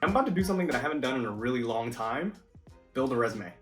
I'm about to do something that I haven't done in a really long time, build a resume.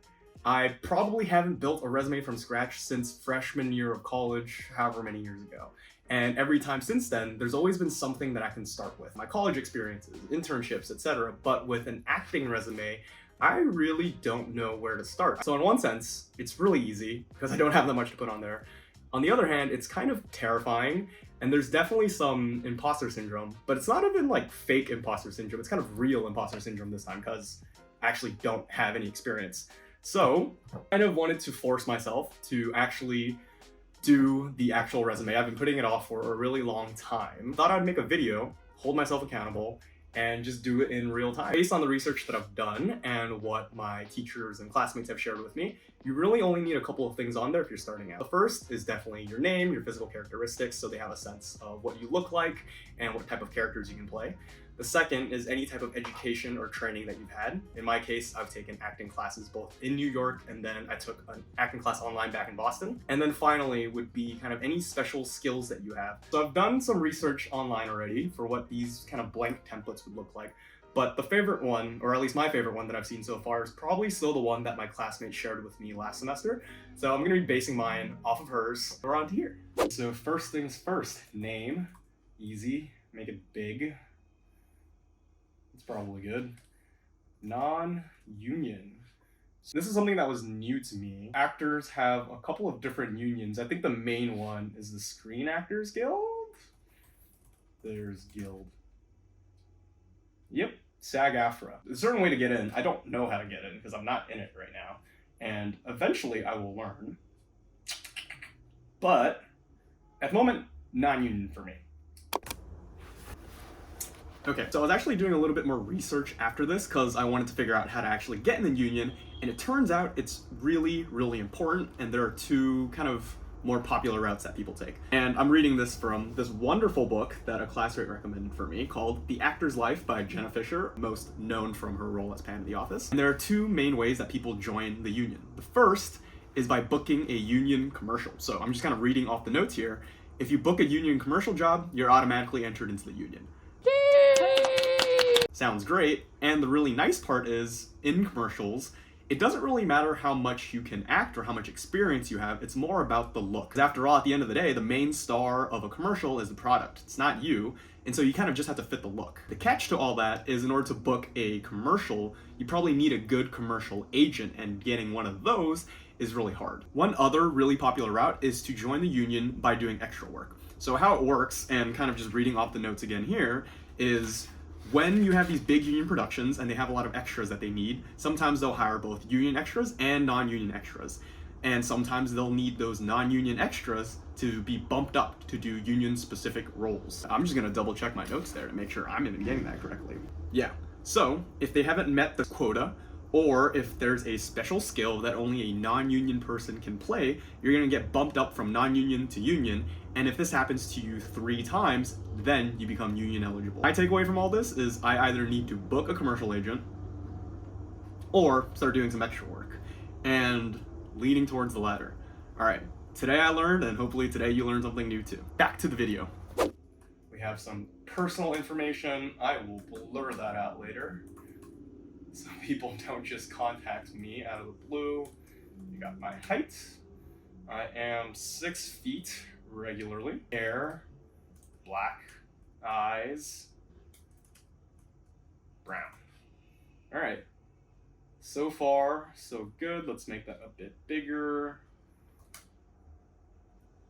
I probably haven't built a resume from scratch since freshman year of college, however many years ago. And every time since then, there's always been something that I can start with. My college experiences, internships, etc. But with an acting resume, I really don't know where to start. So in one sense, it's really easy because I don't have that much to put on there. On the other hand, it's kind of terrifying, and there's definitely some imposter syndrome, but it's not even like fake imposter syndrome, it's kind of real imposter syndrome this time because I actually don't have any experience. So I kind of wanted to force myself to actually do the actual resume. I've been putting it off for a really long time. Thought I'd make a video, hold myself accountable, and just do it in real time. Based on the research that I've done and what my teachers and classmates have shared with me, you really only need a couple of things on there if you're starting out. The first is definitely your name, your physical characteristics, so they have a sense of what you look like and what type of characters you can play. The second is any type of education or training that you've had. In my case, I've taken acting classes both in New York, and then I took an acting class online back in Boston. And then finally would be kind of any special skills that you have. So I've done some research online already for what these kind of blank templates would look like. But the favorite one, or at least my favorite one that I've seen so far, is probably still the one that my classmate shared with me last semester. So I'm gonna be basing mine off of hers around here. So first things first, name, easy, make it big. It's probably good. Non-union. So this is something that was new to me. Actors have a couple of different unions. I think the main one is the Screen Actors Guild. There's Guild. Yep, SAG-AFTRA. There's a certain way to get in. I don't know how to get in because I'm not in it right now. And eventually I will learn. But at the moment, non-union for me. Okay, so I was actually doing a little bit more research after this because I wanted to figure out how to actually get in the union, and it turns out it's really, really important, and there are two kind of more popular routes that people take. And I'm reading this from this wonderful book that a classmate recommended for me called The Actor's Life by Jenna Fisher, most known from her role as Pam in The Office. And there are two main ways that people join the union. The first is by booking a union commercial. So I'm just kind of reading off the notes here. If you book a union commercial job, you're automatically entered into the union. Sounds great, and the really nice part is, in commercials, it doesn't really matter how much you can act or how much experience you have, it's more about the look. Because after all, at the end of the day, the main star of a commercial is the product, it's not you, and so you kind of just have to fit the look. The catch to all that is in order to book a commercial, you probably need a good commercial agent, and getting one of those is really hard. One other really popular route is to join the union by doing extra work. So how it works, and kind of just reading off the notes again here, is when you have these big union productions and they have a lot of extras that they need, sometimes they'll hire both union extras and non-union extras. And sometimes they'll need those non-union extras to be bumped up to do union-specific roles. I'm just gonna double check my notes there to make sure I'm even getting that correctly. Yeah, so if they haven't met the quota, or if there's a special skill that only a non-union person can play, you're gonna get bumped up from non-union to union, and if this happens to you 3 times, then you become union eligible. My takeaway from all this is I either need to book a commercial agent, or start doing some extra work, and leaning towards the latter. All right, today I learned, and hopefully today you learned something new too. Back to the video. We have some personal information. I will blur that out later, so people don't just contact me out of the blue. You got my height. I am 6 feet regularly. Hair, black. Eyes, brown. All right. So far, so good. Let's make that a bit bigger.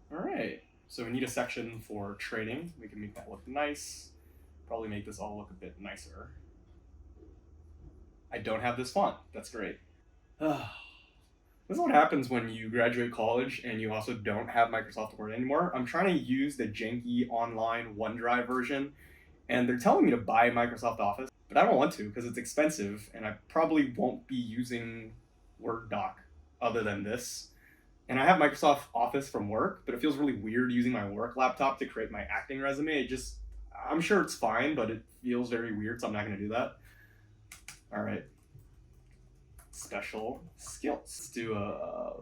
All right. So we need a section for trading. We can make that look nice. Probably make this all look a bit nicer. I don't have this font. That's great. This is what happens when you graduate college and you also don't have Microsoft Word anymore. I'm trying to use the janky online OneDrive version, and they're telling me to buy Microsoft Office, but I don't want to because it's expensive, and I probably won't be using Word doc other than this. And I have Microsoft Office from work, but it feels really weird using my work laptop to create my acting resume. I'm sure it's fine, but it feels very weird, so I'm not going to do that. All right. Special skills. Let's do a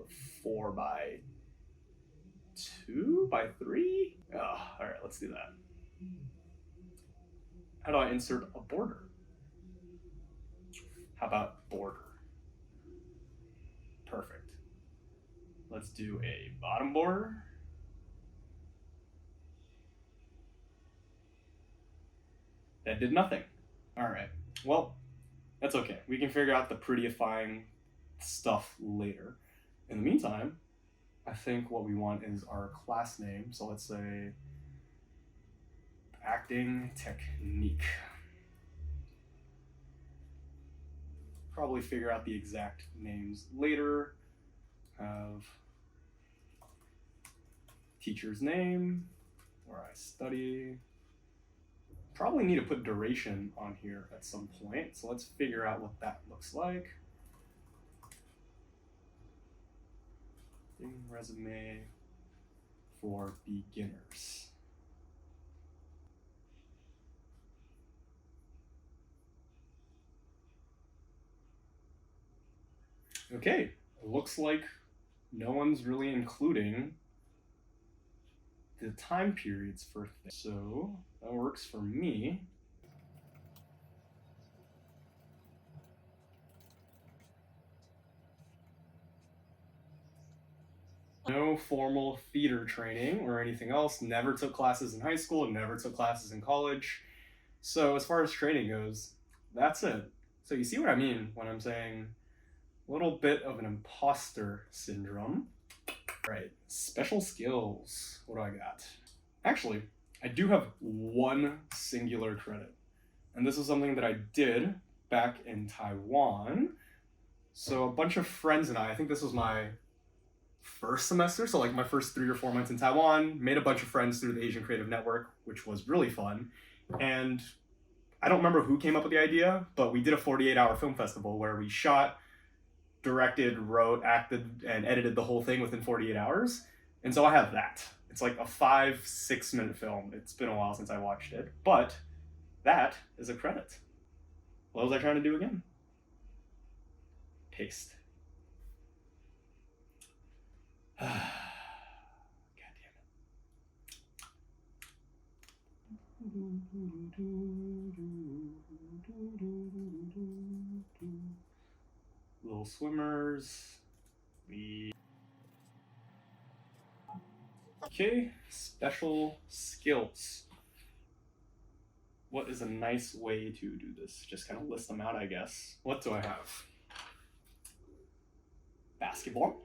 4x2 by 3. All right, let's do that. How do I insert a border? How about border? Perfect. Let's do a bottom border. That did nothing. All right. Well, that's okay. We can figure out the prettyifying stuff later. In the meantime, I think what we want is our class name. So let's say acting technique. Probably figure out the exact names later. Have teacher's name, where I study. Probably need to put duration on here at some point. So let's figure out what that looks like. Resume for beginners. Okay, looks like no one's really including the time periods for things. So that works for me. No formal theater training or anything else. Never took classes in high school, never took classes in college. So as far as training goes, that's it. So you see what I mean when I'm saying a little bit of an imposter syndrome. Right, special skills. What do I got? Actually, I do have one singular credit. And this is something that I did back in Taiwan. So a bunch of friends and I think this was my first semester, so like my first 3 or 4 months in Taiwan, made a bunch of friends through the Asian Creative Network, which was really fun. And I don't remember who came up with the idea, but we did a 48-hour film festival where we shot, directed, wrote, acted, and edited the whole thing within 48 hours. And so I have that. It's like a 5-6 minute film. It's been a while since I watched it, but that is a credit. What was I trying to do again? Paste. God damn it. Little swimmers. Okay, special skills. What is a nice way to do this? Just kind of list them out, I guess. What do I have? Basketball.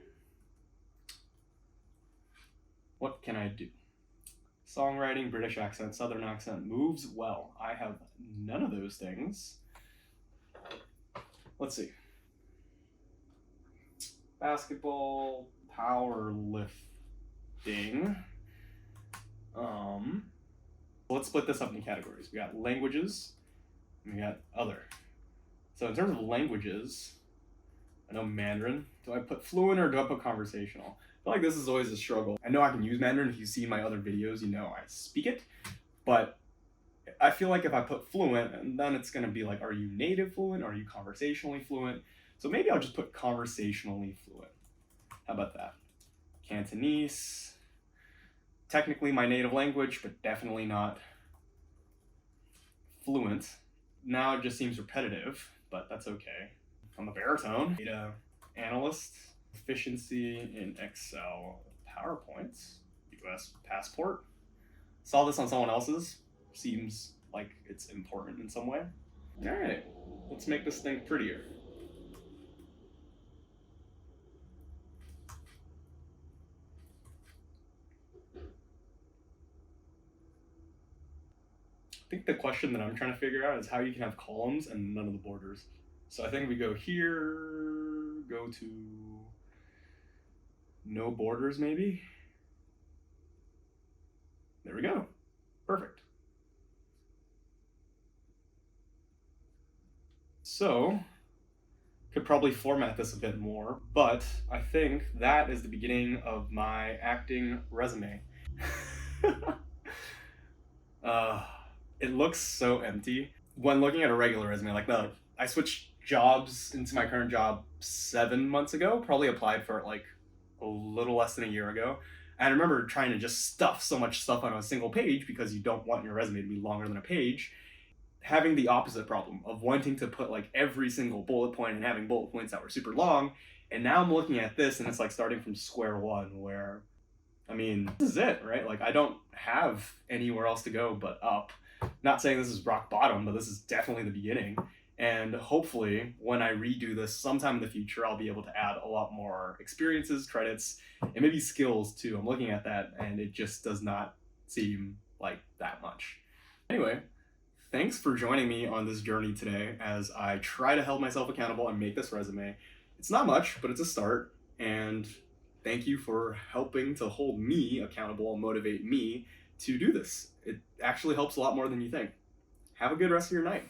What can I do? Songwriting, British accent, Southern accent, moves well. I have none of those things. Let's see. Basketball, powerlifting. Let's split this up into categories. We got languages, and we got other. So in terms of languages, I know Mandarin. Do I put fluent or do I put conversational? I feel like this is always a struggle. I know I can use Mandarin. If you see my other videos, you know I speak it. But I feel like if I put fluent, and then it's going to be like, are you native fluent? Are you conversationally fluent? So maybe I'll just put conversationally fluent. How about that? Cantonese. Technically my native language, but definitely not fluent. Now it just seems repetitive, but that's okay. On the baritone, data analyst, efficiency in Excel, PowerPoint, US passport. Saw this on someone else's. Seems like it's important in some way. All right, let's make this thing prettier. I think the question that I'm trying to figure out is how you can have columns and none of the borders. So I think we go here, go to no borders maybe. There we go. Perfect. So, could probably format this a bit more, but I think that is the beginning of my acting resume. It looks so empty. When looking at a regular resume, like I switched jobs into my current job 7 months ago, probably applied for it like a little less than a year ago. And I remember trying to just stuff so much stuff on a single page because you don't want your resume to be longer than a page. having the opposite problem of wanting to put like every single bullet point and having bullet points that were super long. And now I'm looking at this and it's like starting from square one where, I mean, this is it, right? Like I don't have anywhere else to go but up. Not saying this is rock bottom, but this is definitely the beginning. And hopefully, when I redo this sometime in the future, I'll be able to add a lot more experiences, credits, and maybe skills too. I'm looking at that and it just does not seem like that much. Anyway, thanks for joining me on this journey today as I try to hold myself accountable and make this resume. It's not much, but it's a start. And thank you for helping to hold me accountable and motivate me to do this. It actually helps a lot more than you think. Have a good rest of your night.